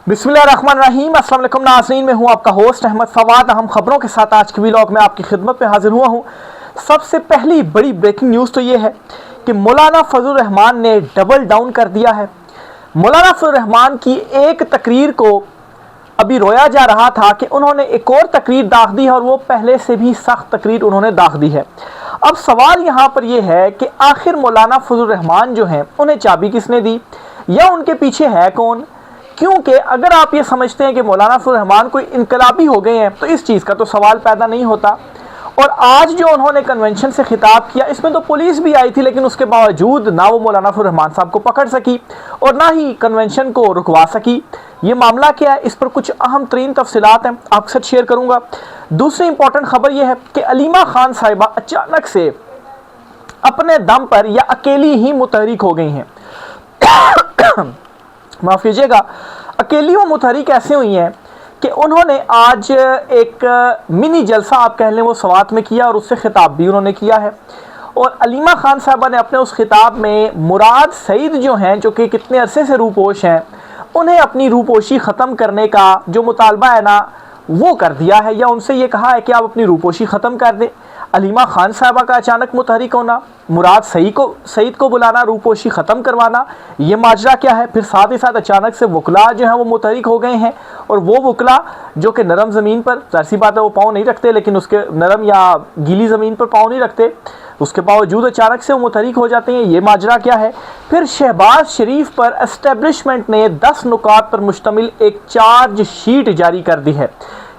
बिस्मिल्लाहिर्रहमानिर्रहीम। अस्सलाम वालेकुम नाज़रीन, मैं हूं आपका होस्ट अहमद फवाद। हम खबरों के साथ आज के व्लॉग में आपकी खिदमत में हाजिर हुआ हूं। सबसे पहली बड़ी ब्रेकिंग न्यूज़ तो ये है कि मौलाना फजलुर रहमान ने डबल डाउन कर दिया है। मौलाना फजलुर रहमान की एक तकरीर को अभी रोया जा रहा था कि उन्होंने एक और तकरीर दाग दी है और वो पहले से भी सख्त तकरीर उन्होंने दाग दी है। अब सवाल यहाँ पर यह है कि आखिर मौलाना फजलुर रहमान जो हैं उन्हें चाबी किसने दी या उनके पीछे है कौन? क्योंकि अगर आप ये समझते हैं कि मौलाना फजलुर रहमान कोई इनकलाबी हो गए हैं तो इस चीज़ का तो सवाल पैदा नहीं होता। और आज जो उन्होंने कन्वेंशन से खिताब किया, इसमें तो पुलिस भी आई थी, लेकिन उसके बावजूद ना वो मौलाना फजलुर रहमान साहब को पकड़ सकी और ना ही कन्वेंशन को रुकवा सकी। ये मामला क्या है, इस पर कुछ अहम तरीन तफसीलात हैं, आपके साथ शेयर करूँगा। दूसरी इंपॉर्टेंट खबर यह है कि अलीमा खान साहिबा अचानक से अपने दम पर या अकेली ही मुतहरिक हो गई हैं। माफ़ कीजिएगा, अकेली वो मुतहरिक ऐसे हुई हैं कि उन्होंने आज एक मिनी जलसा आप कह लें वो सवात में किया और उससे खिताब भी उन्होंने किया है। और अलीमा खान साहबा ने अपने उस खिताब में मुराद सईद जो हैं, जो कि कितने अरसे से रूपोश हैं, उन्हें अपनी रूपोशी ख़त्म करने का जो मुतालबा है ना वो कर दिया है, या उनसे ये कहा है कि आप अपनी रूपोशी ख़त्म कर दें। अलीमा खान साहबा का अचानक मुतहरिक होना, मुराद सईद को बुलाना, रूपोशी ख़त्म करवाना, ये माजरा क्या है? फिर साथ ही साथ अचानक से वकला जो हैं वो मुतहरिक हो गए हैं। और वो वकला जो कि नरम ज़मीन पर, ज़ाहिर बात है वो पाँव नहीं रखते, लेकिन उसके नरम या गीली ज़मीन पर पाँव नहीं रखते, उसके बावजूद अचानक से वो मुतहरिक हो जाते हैं। ये माजरा क्या है? फिर शहबाज शरीफ पर एस्टेब्लिशमेंट ने 10 नुकात पर मुश्तमिल एक चार्ज शीट जारी कर दी है।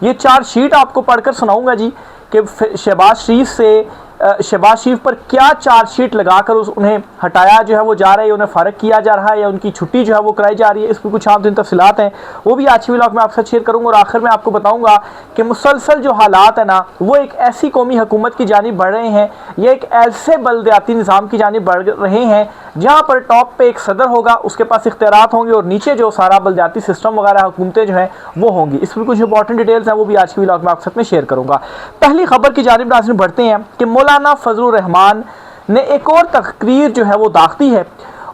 ये चार्ज शीट आपको पढ़कर सुनाऊंगा जी कि शहबाज शरीफ पर क्या चार्जशीट लगाकर उन्हें हटाया जो है वो जा रहा है, उन्हें फ़र्क किया जा रहा है या उनकी छुट्टी जो है वो कराई जा रही है। इस पर कुछ आम दिन तफसीलात हैं, वो भी आज के व्लॉग में आपके साथ शेयर करूँगा। और आखिर में आपको बताऊँगा कि मुसलसल जो हालात है ना वो एक ऐसी कौमी हुकूमत की जानिब बढ़ रहे हैं या एक ऐसे बलदियाती निज़ाम की जानिब बढ़ रहे हैं जहाँ पर टॉप पे एक सदर होगा, उसके पास इख्तियारात होंगे और नीचे जो सारा बलदियाती सिस्टम वगैरह हुकूमतें जो हैं वो होंगी। इस पर कुछ इंपॉर्टेंट डिटेल्स हैं, वो भी आज के व्लॉग में आपके साथ में शेयर करूँगा। पहली खबर की जानिब नाज़रीन बढ़ते हैं कि मौलाना फजलुर रहमान ने एक और तकरीर जो है वो दाग दी है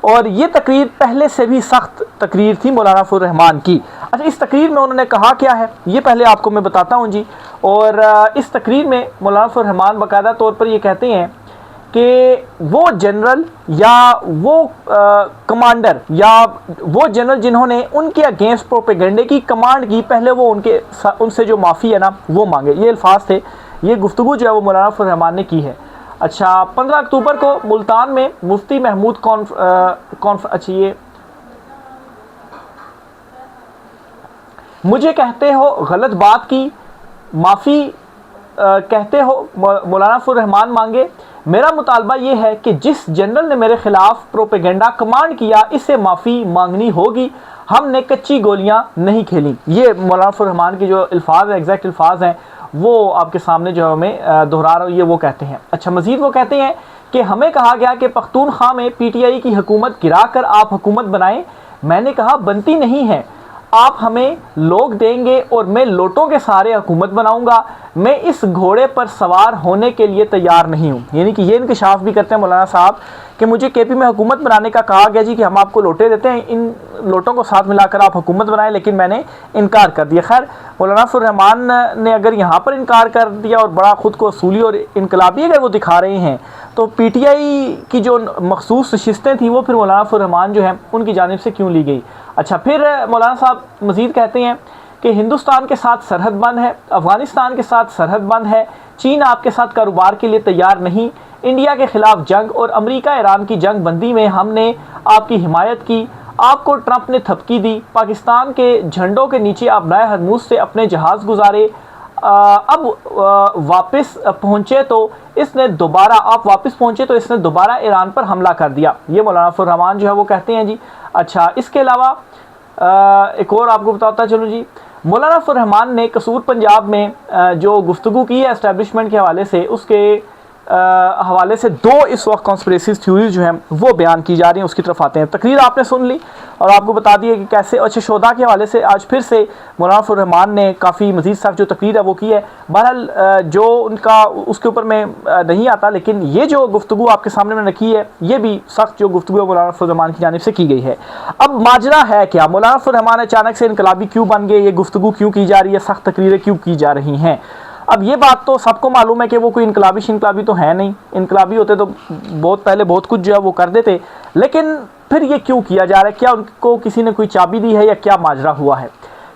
और ये तकरीर पहले से भी सख्त तकरीर थी मौलाना फजलुर रहमान की। अच्छा, इस तकरीर में उन्होंने कहा क्या है ये पहले आपको मैं बताता हूँ जी। और इस तकरीर में मौलाना फजलुर रहमान बाकायदा तौर पर ये कहते हैं कि वो जनरल या वो कमांडर या वो जनरल जिन्होंने उनके अगेंस्ट प्रोपेगेंडे की कमांड की, पहले वो उनसे जो माफ़ी है ना वो मांगे। ये अल्फाज थे, ये गुफ्तगू जो है वो मौलाना फजलुर रहमान ने की है। अच्छा, 15 अक्टूबर को मुल्तान में मुफ्ती महमूद ये मुझे कहते हो गलत बात की माफ़ी कहते हो मौलाना फजलुर रहमान मांगे। मेरा मुतालबा ये है कि जिस जनरल ने मेरे खिलाफ प्रोपेगेंडा कमांड किया इससे माफ़ी मांगनी होगी, हमने कच्ची गोलियां नहीं खेली। ये मौलाना फजलुर रहमान की जो अल्फाज है, एग्जैक्ट अल्फाज हैं, वो आपके सामने जो है मैं दोहरा रहा हूँ, ये वो कहते हैं। अच्छा, मज़ीद वो कहते हैं कि हमें कहा गया कि पख्तूनख्वा में PTI की हुकूमत गिरा कर आप हुकूमत बनाएं। मैंने कहा बनती नहीं है, आप हमें लोग देंगे और मैं लोटों के सहारे हुकूमत बनाऊंगा। मैं इस घोड़े पर सवार होने के लिए तैयार नहीं हूँ। यानी कि ये इंकशाफ भी करते हैं मौलाना साहब कि मुझे KP में हुकूमत बनाने का कहा गया जी कि हम आपको लोटे देते हैं, इन लोटों को साथ मिलाकर आप हुकूमत बनाएं, लेकिन मैंने इनकार कर दिया। खैर, मौलाना फजलुर रहमान ने अगर यहाँ पर इनकार कर दिया और बड़ा ख़ुद को असूली और इनकलाबी अगर वो दिखा रहे हैं, तो PTI की जो मखसूस नशिस्तें थी वो फिर मौलाना फजलुर रहमान जो हैं उनकी जानिब से क्यों ली गई? अच्छा, फिर मौलाना साहब मज़ीद कहते हैं कि हिंदुस्तान के साथ सरहद बंद है, अफ़गानिस्तान के साथ सरहद बंद है, चीन आपके साथ कारोबार के लिए तैयार नहीं, इंडिया के ख़िलाफ़ जंग और अमेरिका ईरान की जंग बंदी में हमने आपकी हिमायत की, आपको ट्रंप ने थपकी दी, पाकिस्तान के झंडों के नीचे आप नए हरमूज से अपने जहाज़ गुजारे, अब वापस पहुँचे तो इसने दोबारा ईरान पर हमला कर दिया। ये मौलाना फजलुर रहमान जो है वो कहते हैं जी। अच्छा, इसके अलावा एक और आपको बताता चलूँ जी, मौलाना फजलुर रहमान ने कसूर पंजाब में जो गुफ्तगू की है एस्टेब्लिशमेंट के हवाले से, उसके हवाले से दो इस वक्त कॉन्स्पिरेसी थ्योरीज जो हैं वो बयान की जा रही हैं, उसकी तरफ आते हैं। तकरीर आपने सुन ली और आपको बता दिया कि कैसे अच्छा शोधा के हवाले से आज फिर से मौलाना फजल रहमान ने काफ़ी मजीद सख्त जो तकरीर है वो की है। बहरहाल जो उनका उसके ऊपर में नहीं आता, लेकिन ये जो गुफ्तगू आपके सामने मैंने की है ये भी सख्त जो गुफ्तगू मौलाना फजल रहमान की जानिब से की गई है। अब माजरा है क्या, मौलाना फजल रहमान अचानक से इनकलाबी क्यों बन गए, ये गुफ्तगू क्यों की जा रही है, सख्त तकरीरें क्यों की जा रही हैं। अब ये बात तो सबको मालूम है कि वो कोई इनकलाबी तो है नहीं, इनकलाबी होते तो बहुत पहले बहुत कुछ जो है वो कर देते, लेकिन फिर ये क्यों किया जा रहा है, क्या उनको किसी ने कोई चाबी दी है या क्या माजरा हुआ है।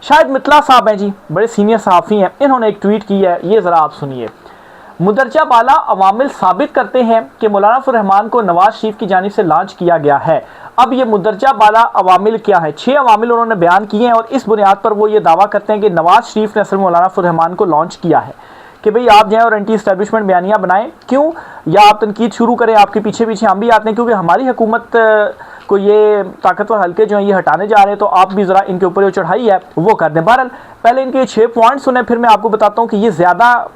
शायद मितला साहब हैं जी, बड़े सीनियर सहाफ़ी हैं, इन्होंने एक ट्वीट की है, ये ज़रा आप सुनिए। मुदरजा बाला अवामिल साबित करते हैं कि मौलाना फजल रहमान को नवाज शरीफ की जानिब से लॉन्च किया गया है। अब ये मुदरजा बाला अवामिल क्या है, 6 अवामिल उन्होंने बयान किए हैं और इस बुनियाद पर वो ये दावा करते हैं कि नवाज शरीफ ने असल में मौलाना फजल रहमान को लॉन्च किया है कि भाई आप जाएँ और एंटी इस्टेब्लिशमेंट बयानियाँ बनाएं, क्यों, या आप तनकीद शुरू करें, आपके पीछे पीछे हम भी आते हैं, क्योंकि हमारी हुकूमत को ये ताकतवर हल्के जो हैं ये हटाने जा रहे हैं, तो आप भी ज़रा इनके ऊपर जो चढ़ाई है वो कर दें। बहरहाल पहले इनके 6 पॉइंट सुने, फिर मैं आपको बताता हूँ कि ये ज़्यादा,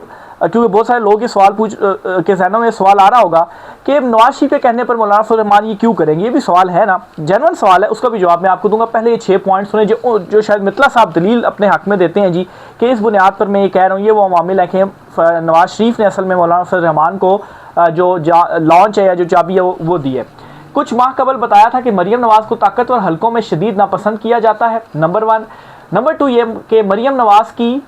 क्योंकि बहुत सारे लोग ये सवाल के जहनों में सवाल आ रहा होगा कि नवाज शरीफ के कहने पर मौलाना फजल रहमान ये क्यों करेंगे, ये भी सवाल है ना, जेन्युइन सवाल है, उसका भी जवाब मैं आपको दूंगा। पहले ये 6 पॉइंट सुने जो शायद मितला साहब दलील अपने हक में देते हैं जी, कि इस बुनियाद पर मैं ये कह रहा हूँ, ये वो अवामिल है कि नवाज शरीफ ने असल में मौलाना फजल रहमान को जो लॉन्च है या जो चाबी है वो दी है। कुछ माह कबल बताया था कि मरीम नवाज को ताकतवर हलकों में शदीद नापसंद किया जाता है, नंबर 1। नंबर 2 ये कि मरीम नवाज की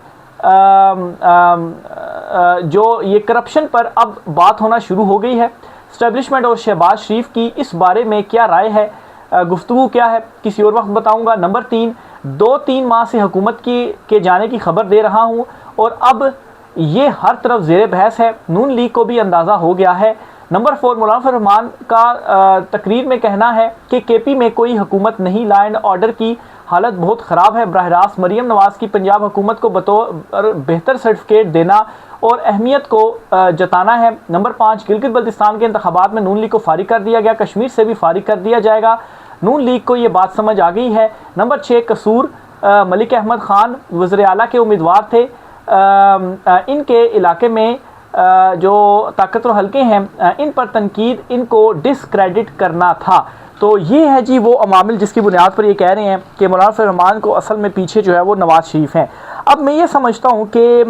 जो ये करप्शन पर अब बात होना शुरू हो गई है। इस्टेब्लिशमेंट और शहबाज शरीफ की इस बारे में क्या राय है, गुफ्तगू क्या है, किसी और वक्त बताऊंगा। नंबर 3, 2-3 माह से हुकूमत के जाने की खबर दे रहा हूं और अब ये हर तरफ ज़ेर बहस है, नून लीग को भी अंदाज़ा हो गया है। नंबर 4, मौलाना फजल रहमान का तकरीर में कहना है कि केपी में कोई हुकूमत नहीं, लॉ एंड ऑर्डर की हालत बहुत ख़राब है, बरह रास्त मरीम नवाज की पंजाब हुकूमत को बतौर बेहतर सर्टिफिकेट देना और अहमियत को जताना है। नंबर 5, गिलगित बल्तिस्तान के इंतखाबात में नून लीग को फारिग कर दिया गया, कश्मीर से भी फारिग कर दिया जाएगा, नून लीग को ये बात समझ आ गई है। नंबर 6, कसूर मलिक अहमद ख़ान वज़ीर आला के उम्मीदवार थे, इनके इलाके में जो ताकतवर हल्के हैं इन पर तनकीद, इनको डिसक्रेडिट करना था। तो ये है जी वो अमामिल जिसकी बुनियाद पर ये कह रहे हैं कि मौलाना फजल रहमान को असल में पीछे जो है वो नवाज शरीफ हैं। अब मैं ये समझता हूँ कि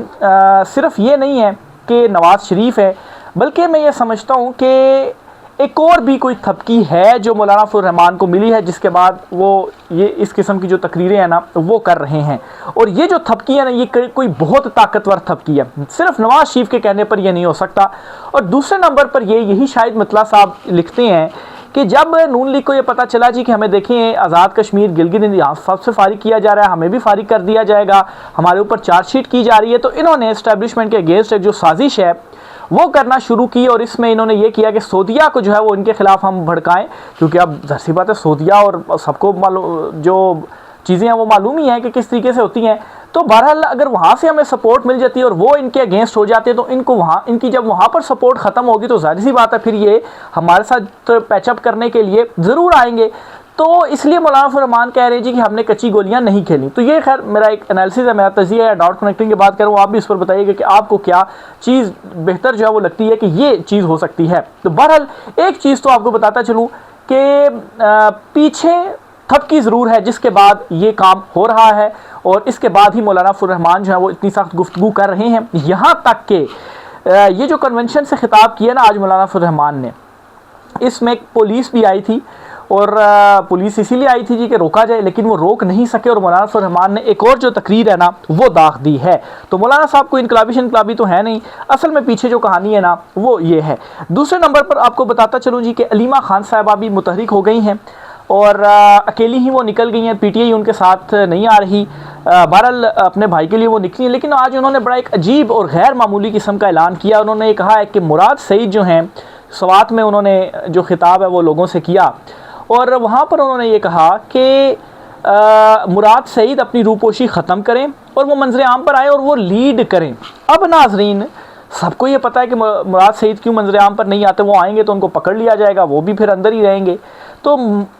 सिर्फ ये नहीं है कि नवाज शरीफ है, बल्कि मैं ये समझता हूँ कि एक और भी कोई थपकी है जो मौलाना फजल रहमान को मिली है, जिसके बाद वो ये इस किस्म की जो तकरीरें हैं ना वो कर रहे हैं। और ये जो थपकी है ना ये कोई बहुत ताकतवर थपकी है, सिर्फ नवाज शरीफ के कहने पर यह नहीं हो सकता। और दूसरे नंबर पर यही शायद मितला साहब लिखते हैं कि जब नून लीग को ये पता चला जी कि हमें देखें आज़ाद कश्मीर गिलगित यहाँ सबसे फारिग किया जा रहा है, हमें भी फारिग कर दिया जाएगा, हमारे ऊपर चार्जशीट की जा रही है, तो इन्होंने इस्टेब्लिशमेंट के अगेंस्ट एक जो साजिश है वो करना शुरू की। और इसमें इन्होंने ये किया कि सऊदीया को जो है वो इनके खिलाफ हम भड़काएं, क्योंकि अब ज़ाहिर सी बात है सऊदीया और सबको जो चीज़ें हैं वो मालूम ही है कि किस तरीके से होती हैं। तो बहरहाल अगर वहाँ से हमें सपोर्ट मिल जाती है और वो इनके अगेंस्ट हो जाते हैं तो इनको वहाँ इनकी जब वहाँ पर सपोर्ट ख़त्म होगी तो जाहिर सी बात है फिर ये हमारे साथ पैचअप करने के लिए ज़रूर आएंगे। तो इसलिए मौलाना फजल रहमान कह रहे हैं जी कि हमने कच्ची गोलियां नहीं खेली। तो ये खैर मेरा एक एनालिसिस है, मेरा तजिया या डॉट कनेक्टिंग की बात करूँ, आप भी इस पर बताइएगा कि आपको क्या चीज़ बेहतर जो है वो लगती है कि ये चीज़ हो सकती है। तो बहरहाल एक चीज़ तो आपको बताता चलूँ कि पीछे थपकी ज़रूर है जिसके बाद ये काम हो रहा है और इसके बाद ही मौलाना फजल रहमान जो है वो इतनी सख्त गुफ्तगू कर रहे हैं। यहाँ तक कि ये जो कन्वेंशन से खिताब किया ना आज मौलाना फजल रहमान ने, इसमें पुलिस भी आई थी और पुलिस इसीलिए आई थी जी कि रोका जाए, लेकिन वो रोक नहीं सके और मौलाना फजल रहमान ने एक और जो तकरीर है ना वो दाग दी है। तो मौलाना साहब को इनकलाबी तो है नहीं, असल में पीछे जो कहानी है ना वो ये है। दूसरे नंबर पर आपको बताता चलूँ जी कि अलीमा खान साहबा भी मुतहरिक हो गई हैं और अकेली ही वो निकल गई हैं, पीटीआई उनके साथ नहीं आ रही। बहरहाल अपने भाई के लिए वो निकली, लेकिन आज उन्होंने बड़ा एक अजीब और गैर मामूली किस्म का ऐलान किया। उन्होंने ये कहा है कि मुराद सईद जो हैं सवात में उन्होंने जो खिताब है वो लोगों से किया और वहाँ पर उन्होंने ये कहा कि मुराद सईद अपनी रूपोशी ख़त्म करें और वो मंजर आम पर आए और वो लीड करें। अब नाजरीन सबको ये पता है कि मुराद सईद क्यों मंजर आम पर नहीं आते, वो आएंगे तो उनको पकड़ लिया जाएगा, वो भी फिर अंदर ही रहेंगे। तो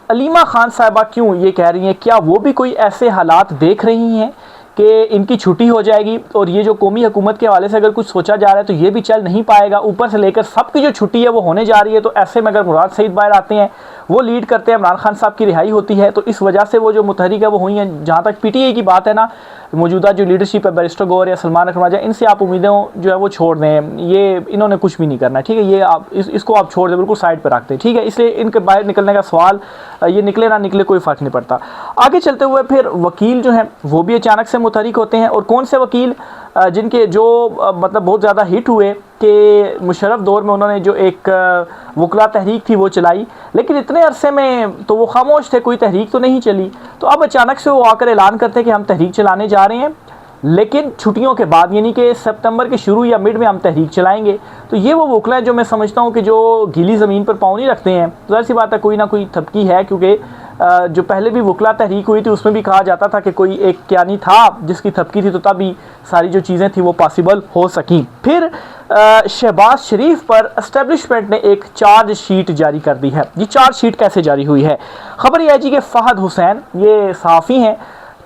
अलीमा खान साहिबा क्यों ये कह रही हैं, क्या वो भी कोई ऐसे हालात देख रही हैं कि इनकी छुट्टी हो जाएगी और ये जो कौमी हुकूमत के हवाले से अगर कुछ सोचा जा रहा है तो ये भी चल नहीं पाएगा, ऊपर से लेकर सबकी जो छुट्टी है वो होने जा रही है। तो ऐसे में अगर मुराद सईद बाहर आते हैं, वो लीड करते हैं, इमरान खान साहब की रिहाई होती है, तो इस वजह से वो जो मुतहरिक है वो हुई हैं। जहाँ तक पीटीआई की बात है ना, मौजूदा जो लीडरशिप है बैरिस्टर गौहर या सलमान अकरम राजा, इनसे आप उम्मीदें जो है वो छोड़ दें, ये इन्होंने कुछ भी नहीं करना, ठीक है, ये आप इसको आप छोड़ दें, बिल्कुल साइड पर रख दें, ठीक है। इसलिए इनके बाहर निकलने का सवाल, ये निकले ना निकले कोई फ़र्क नहीं पड़ता। आगे चलते हुए फिर वकील जो हैं वो भी अचानक से मुतहरिक होते हैं, और कौन से वकील, जिनके जो मतलब बहुत ज़्यादा हिट हुए कि मुशर्रफ दौर में उन्होंने जो एक वकला तहरीक थी वो चलाई, लेकिन इतने अरसे में तो वो खामोश थे, कोई तहरीक तो नहीं चली। तो अब अचानक से वो आकर ऐलान करते हैं कि हम तहरीक चलाने जा रहे हैं, लेकिन छुट्टियों के बाद, यानी कि सितंबर के शुरू या मिड में हम तहरीक चलाएंगे। तो ये वो वकला है जो मैं समझता हूँ कि जो गीली ज़मीन पर पाँव नहीं रखते हैं। तो ज़ाहिर सी बात है कोई ना कोई थपकी है, क्योंकि जो पहले भी वकला तहरीक हुई थी उसमें भी कहा जाता था कि कोई एक क्यानी था जिसकी थपकी थी, तो तभी सारी जो चीज़ें थी वो पॉसिबल हो सकी। फिर शहबाज शरीफ पर एस्टेब्लिशमेंट ने एक चार्ज शीट जारी कर दी है। ये चार्ज शीट कैसे जारी हुई है? खबर यह है जी कि फ़हद हुसैन, ये सहाफ़ी हैं,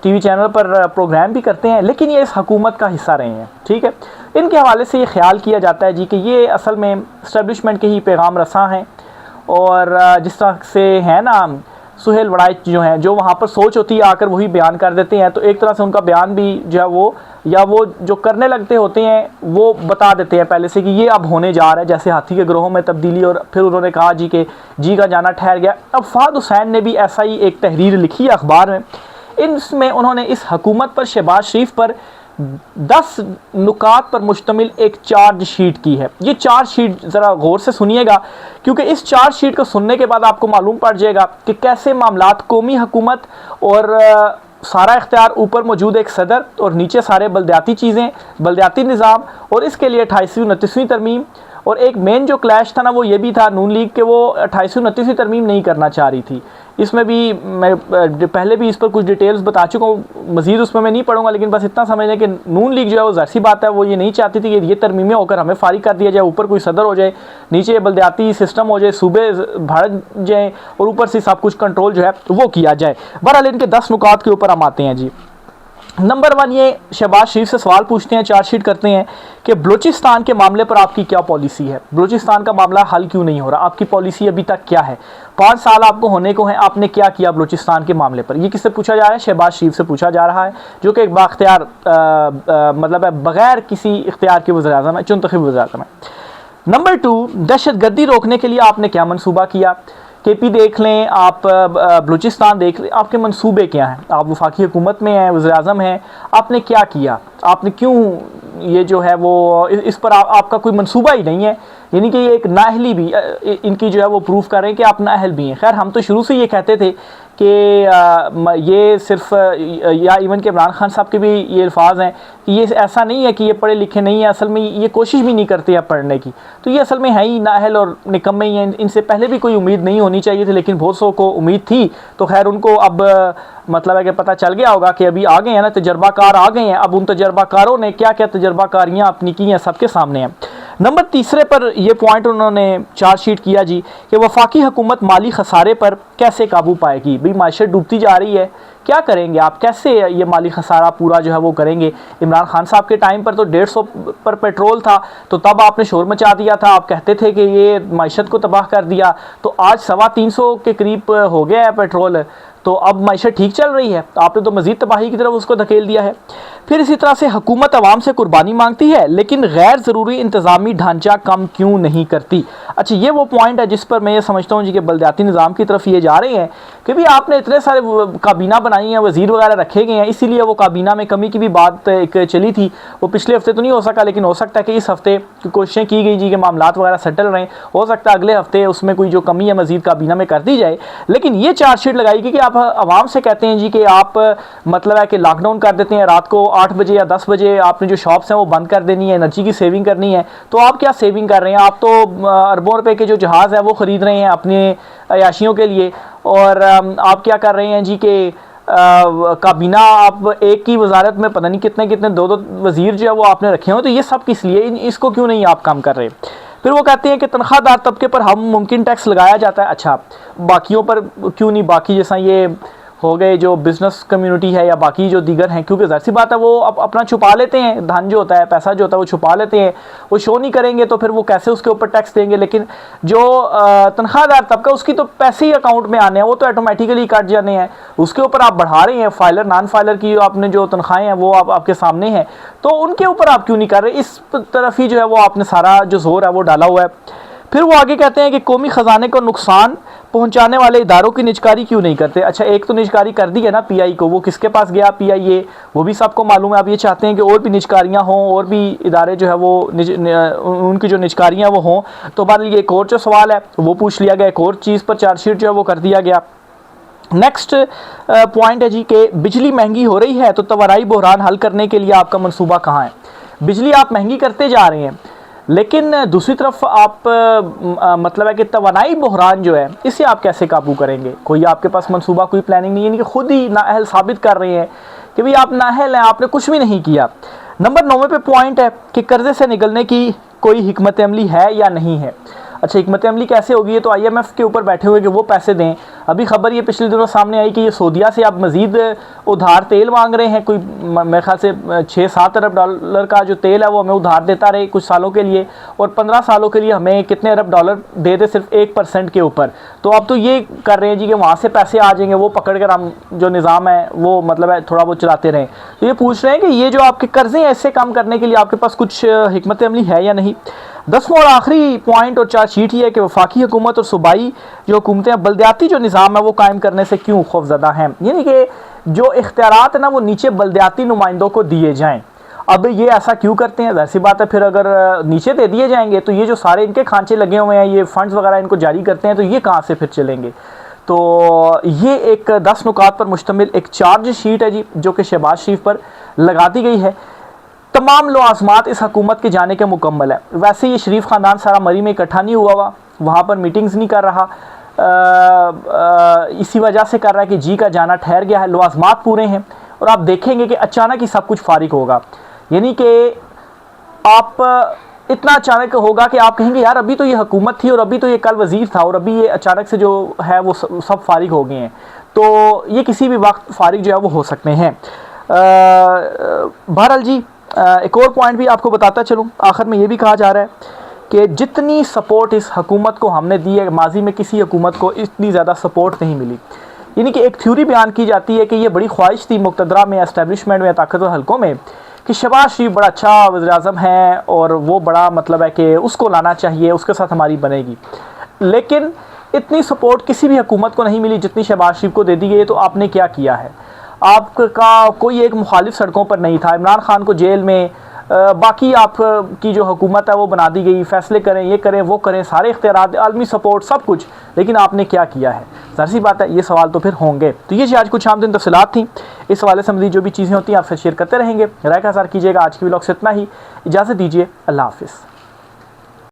टीवी चैनल पर प्रोग्राम भी करते हैं, लेकिन ये इस हुकूमत का हिस्सा रहे हैं, ठीक है। इनके हवाले से ये ख्याल किया जाता है जी कि ये असल में एस्टेब्लिशमेंट के ही पैगाम रसां हैं, और जिस तरह से है ना सुहेल वड़ाइच जो हैं, जो वहाँ पर सोच होती है आकर वही बयान कर देते हैं, तो एक तरह से उनका बयान भी जो है वो, या वो जो करने लगते होते हैं वो बता देते हैं पहले से कि ये अब होने जा रहा है, जैसे हाथी के ग्रोहों में तब्दीली। और फिर उन्होंने कहा जी कि जी का जाना ठहर गया। अब फ़हद हुसैन ने भी ऐसा ही एक तहरीर लिखी है अखबार में, इसमें उन्होंने इस हुकूमत पर, शहबाज शरीफ पर 10 नुकात पर मुश्तमिल एक चार्ज शीट की है। ये चार्ज शीट ज़रा गौर से सुनिएगा, क्योंकि इस चार्ज शीट को सुनने के बाद आपको मालूम पड़ जाएगा कि कैसे मामलात कौमी हुकूमत और सारा इख्तियार ऊपर मौजूद एक सदर और नीचे सारे बलदियाती चीज़ें, बलदियाती निज़ाम, और इसके लिए 28वीं 29वीं तरमीम। और एक मेन जो क्लैश था ना वो ये भी था नून लीग के, वो 28वीं 29वीं तरमीम नहीं करना चाह रही थी। इसमें भी मैं पहले भी इस पर कुछ डिटेल्स बता चुका हूँ, मज़ीद उसमें मैं नहीं पढ़ूंगा, लेकिन बस इतना समझ लें कि नून लीग जो है वो ज़ाहिर सी बात है वो ये नहीं चाहती थी कि ये तरमीमें होकर हमें फारिग कर दिया जाए, ऊपर कोई सदर हो जाए, नीचे बलदियाती सिस्टम हो जाए, सूबे भाड़ जाए, और ऊपर से सब कुछ कंट्रोल जो है वो किया जाए। बहरहाल इनके 10 नुकात के ऊपर हम आते हैं जी। नंबर 1, ये शहबाज शरीफ से सवाल पूछते हैं, चार्जशीट करते हैं कि बलूचिस्तान के मामले पर आपकी क्या पॉलिसी है, बलूचिस्तान का मामला हल क्यों नहीं हो रहा, आपकी पॉलिसी अभी तक क्या है, 5 साल आपको होने को हैं, आपने क्या किया बलूचिस्तान के मामले पर। ये किससे पूछा जा रहा है? शहबाज शरीफ से पूछा जा रहा है, जो कि एक बाख्तियार मतलब है, बगैर किसी इख्तियार के वज़ीर-ए-आज़म है, चुनतखब वज़ीर-ए-आज़म है। नंबर 2, दहशतगर्दी रोकने के लिए आपने क्या मनसूबा किया? केपी देख लें, आप बलूचिस्तान देख लें, आपके मंसूबे क्या हैं? आप वफाकी हुकूमत में हैं, वज़ीर-ए-आज़म हैं, आपने क्या किया, आपने क्यों ये जो है वो इस पर आपका कोई मंसूबा ही नहीं है। यानी कि ये एक नाअहली भी इनकी जो है वो प्रूफ कर रहे हैं कि आप नाअहल भी हैं। खैर हम तो शुरू से ये कहते थे कि ये सिर्फ, या इवन के इमरान खान साहब के भी ये अल्फाज हैं कि ये ऐसा नहीं है कि ये पढ़े लिखे नहीं है, असल में ये कोशिश भी नहीं करते हैं पढ़ने की, तो ये असल में है ही नाअहल और निकम्मे ही हैं। इनसे पहले भी कोई उम्मीद नहीं होनी चाहिए थी, लेकिन बहुत सौ को उम्मीद थी, तो खैर उनको अब मतलब है कि पता चल गया होगा कि अभी आ गए हैं ना, तजर्बाकार आ गए हैं। अब उन तजर्बाकारों ने क्या क्या तजर्बाकारियाँ अपनी की हैं, सबके सामने हैं। नंबर 3 पर यह पॉइंट उन्होंने चार्जशीट किया जी कि वफाकी हुकूमत माली खसारे पर कैसे काबू पाएगी। भाई माशत डूबती जा रही है, क्या करेंगे आप, कैसे ये माली खसारा पूरा जो है वो करेंगे। इमरान खान साहब के टाइम पर तो 150 पर पेट्रोल था, तो तब आपने शोर मचा दिया था, आप कहते थे कि ये माशत को तबाह कर दिया। तो आज 350 के करीब हो गया है पेट्रोल, तो अब माशत ठीक चल रही है, तो आपने तो मज़ीद तबाही की तरफ उसको धकेल दिया है। फिर इसी तरह से हुकूमत अवाम से कुर्बानी मांगती है, लेकिन गैर ज़रूरी इंतज़ामी ढांचा कम क्यों नहीं करती। अच्छा, ये वो पॉइंट है जिस पर मैं ये समझता हूँ जी कि बलदियाती निज़ाम की तरफ ये जा रहे हैं कि भी आपने इतने सारे काबीना बनाई हैं, वज़ीर वगैरह रखे गए हैं, इसीलिए वो काबीना में कमी की भी बात एक चली थी। वो पिछले हफ्ते तो नहीं हो सका, लेकिन हो सकता है कि इस हफ्ते कोशिशें की गई जी कि मामलात वगैरह सेटल रहें, हो सकता है अगले हफ्ते उसमें कोई जो कमी है मज़ीद काबीना में कर दी जाए। लेकिन ये चार्जशीट लगाई कि आप आवाम से कहते हैं जी कि आप मतलब है कि लॉकडाउन कर देते हैं, रात को 8 बजे या 10 बजे आपने जो शॉप्स हैं वो बंद कर देनी है, एनर्जी की सेविंग करनी है। तो आप क्या सेविंग कर रहे हैं? आप तो अरबों रुपए के जो जहाज़ है वो ख़रीद रहे हैं अपने अयाशियों के लिए, और आप क्या कर रहे हैं जी कि काबीना आप एक की वजारत में पता नहीं कितने कितने 2-2 वज़ीर जो है वो आपने रखे हो, तो ये सब किस लिए, इसको क्यों नहीं आप काम कर रहे। फिर वो कहते हैं कि तनख्वाहदार तबके पर हम मुमकिन टैक्स लगाया जाता है। अच्छा, बाकियों पर क्यों नहीं, बाकी जैसा ये हो गए जो बिज़नेस कम्युनिटी है या बाकी जो दीगर हैं, क्योंकि ज़ाहिर सी बात है वो अपना छुपा लेते हैं, धन जो होता है, पैसा जो होता है वो छुपा लेते हैं, वो शो नहीं करेंगे तो फिर वो कैसे उसके ऊपर टैक्स देंगे। लेकिन जो तनख्वाहदार तबका, उसकी तो पैसे ही अकाउंट में आने हैं, वो तो ऑटोमेटिकली कट जाने हैं, उसके ऊपर आप बढ़ा रहे हैं। फाइलर नॉन फाइलर की आपने जो तनख्वाहें हैं वो आपके सामने हैं, तो उनके ऊपर आप क्यों नहीं कर रहे? इस तरफ ही जो है वो आपने सारा जो जोर है वो डाला हुआ है। फिर वो आगे कहते हैं कि कौमी ख़जाने को नुकसान पहुंचाने वाले इदारों की निजकारी क्यों नहीं करते। अच्छा, एक तो निजकारी कर दी है ना पीआई को, वो किसके पास गया पीआई, वो भी सबको मालूम है। अब ये चाहते हैं कि और भी निजकारियां हों, और भी इदारे जो है वो उनकी जो निजकारियां वो हों। तो बहरहाल ये एक और जो सवाल है वो पूछ लिया गया, एक और चीज़ पर चार्जशीट जो है वो कर दिया गया। नेक्स्ट पॉइंट है जी कि बिजली महंगी हो रही है तो तवाराई बहरान हल करने के लिए आपका मंसूबा कहाँ है। बिजली आप महंगी करते जा रहे हैं, लेकिन दूसरी तरफ आप मतलब है कि तवानाई बहरान जो है इसे आप कैसे काबू करेंगे? कोई आपके पास मंसूबा, कोई प्लानिंग नहीं है, यानी कि खुद ही नाअहल साबित कर रहे हैं कि भाई आप नाअहल हैं, आपने कुछ भी नहीं किया। नंबर 9 पे पॉइंट है कि कर्जे से निकलने की कोई हिकमत अमली है या नहीं है। अच्छा, हिकमत अमली कैसे होगी? ये तो IMF के ऊपर बैठे हुए कि वो पैसे दें। अभी खबर ये पिछले दिनों सामने आई कि ये सऊदीया से अब मज़ीद उधार तेल मांग रहे हैं। कोई मेरे ख्याल से 6-7 अरब डॉलर का जो तेल है वो हमें उधार देता रहे कुछ सालों के लिए, और 15 सालों के लिए हमें कितने अरब डॉलर दे दे, सिर्फ 1% के ऊपर। तो अब तो ये कर रहे हैं जी कि वहाँ से पैसे आ जाएंगे, वो पकड़ कर हम जो निज़ाम है वो मतलब है थोड़ा बहुत चलाते रहें। तो ये पूछ रहे हैं कि ये जो आपके कर्जे हैं इससे कम करने के लिए आपके पास कुछ हिकमत अमली है या नहीं। 10वां और आखिरी पॉइंट और चार्जशीट ही है कि वफाकी हुकूमत और सूबाई जो हुकूमतें हैं बल्दियाती जो निज़ाम है वो कायम करने से क्यों खौफजदा हैं, यानी कि जो इख्तियारात है ना वो नीचे बल्दियाती नुमाइंदों को दिए जाएँ। अब ये ऐसा क्यों करते हैं? वैसी बात है, फिर अगर नीचे दे दिए जाएंगे तो ये जो सारे इनके खांचे लगे हुए हैं, ये फंड्स वगैरह इनको जारी करते हैं, तो ये कहाँ से फिर चलेंगे? तो ये एक 10 नुकात पर मुश्तमिल एक चार्ज शीट है जी, जो कि शहबाज शरीफ पर लगा दी गई है। तमाम लवाज़मात इस हुकूमत के जाने के मुकम्मल है। वैसे ये शरीफ ख़ानदान सारा मरी में इकट्ठा नहीं हुआ, वहाँ पर मीटिंग्स नहीं कर रहा, इसी वजह से कर रहा है कि जी का जाना ठहर गया है, लवाज़मात पूरे हैं, और आप देखेंगे कि अचानक ही सब कुछ फारिग होगा। यानी कि आप इतना अचानक होगा कि आप कहेंगे यार अभी तो ये हुकूमत थी, और अभी तो ये कल वज़ीर था, और अभी ये अचानक से जो है वो सब फारिग हो गए हैं। तो ये किसी भी वक्त फारिग जो है वो हो सकते हैं। बहरहाल जी, एक और पॉइंट भी आपको बताता चलूँ, आखिर में ये भी कहा जा रहा है कि जितनी सपोर्ट इस हुकूमत को हमने दी है, माजी में किसी हुकूमत को इतनी ज़्यादा सपोर्ट नहीं मिली। यानी कि एक थ्योरी बयान की जाती है कि ये बड़ी ख्वाहिश थी मुक़तदरा में, एस्टेब्लिशमेंट में, ताकतवर हलकों में, कि शहबाज शरीफ बड़ा अच्छा वज़ीर-ए-आज़म है और वो बड़ा मतलब है कि उसको लाना चाहिए, उसके साथ हमारी बनेगी। लेकिन इतनी सपोर्ट किसी भी हुकूमत को नहीं मिली जितनी शहबाज शरीफ को दे दी गई। तो आपने क्या किया है? आपका कोई एक मुखालिफ सड़कों पर नहीं था, इमरान खान को जेल में, बाकी आपकी जो हुकूमत है वो बना दी गई, फैसले करें, ये करें, वो करें, सारे इख्तियारात, आलमी सपोर्ट, सब कुछ, लेकिन आपने क्या किया है? ज़ाहिर सी बात है ये सवाल तो फिर होंगे। तो ये आज कुछ आमदन तफसीलात थी, इस हवाले से मज़ीद जो भी चीज़ें होती हैं आपसे शेयर करते रहेंगे। राय का इज़हार कीजिएगा। आज की व्लॉग से इतना ही, इजाज़त दीजिए, अल्लाह हाफ़िज़।